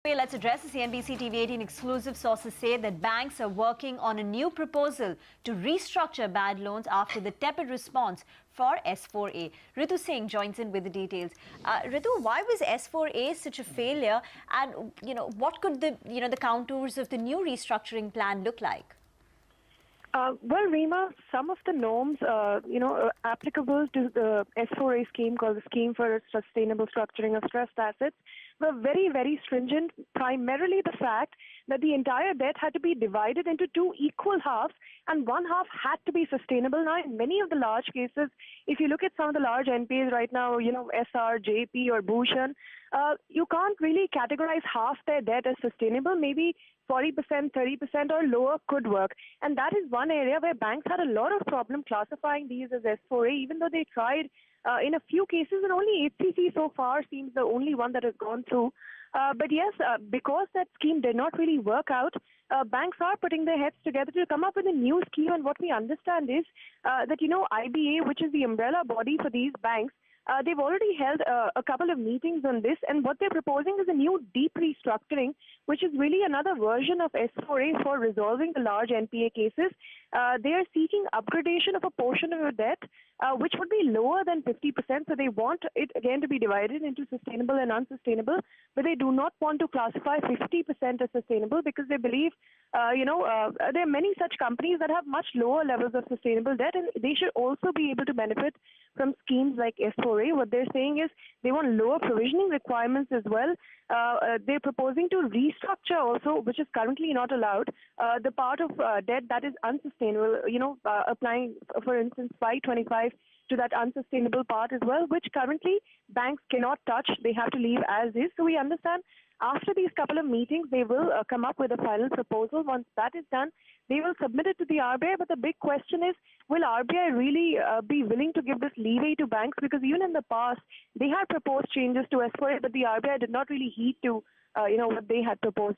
Let's address the CNBC TV18 exclusive. Sources say that banks are working on a new proposal to restructure bad loans after the tepid response for S4A. Ritu Singh joins in with the details. Ritu, why was S4A such a failure, and what could the contours of the new restructuring plan look like? Well, Reema, some of the norms, applicable to the S4A scheme, called the Scheme for Sustainable Structuring of Stressed Assets, were very, very stringent. Primarily the fact that the entire debt had to be divided into two equal halves, and one half had to be sustainable. Now, in many of the large cases, if you look at some of the large NPAs right now, SR, JP, or Bhushan, you can't really categorize half their debt as sustainable. Maybe 40%, 30% or lower could work. And that is one area where banks had a lot of problem classifying these as S4A, even though they tried in a few cases, and only HCC so far seems the only one that has gone through. But yes, because that scheme did not really work out, banks are putting their heads together to come up with a new scheme. And what we understand is that, IBA, which is the umbrella body for these banks, they've already held a couple of meetings on this, and what they're proposing is a new deep restructuring, which is really another version of S4A for resolving the large NPA cases. They are seeking upgradation of a portion of your debt, which would be lower than 50%. So they want it again to be divided into sustainable and unsustainable, but they do not want to classify 50% as sustainable because they believe, there are many such companies that have much lower levels of sustainable debt, and they should also be able to benefit from schemes like S4A. What they're saying is they want lower provisioning requirements as well. They're proposing to restructure also, which is currently not allowed, the part of debt that is unsustainable, applying, for instance, 525 to that unsustainable part as well, which currently banks cannot touch. They have to leave as is. So we understand after these couple of meetings, they will come up with a final proposal. Once that is done, they will submit it to the RBI. But the big question is, will RBI really be willing to give this leeway to banks? Because even in the past, they had proposed changes to S4A, but the RBI did not really heed to, what they had proposed.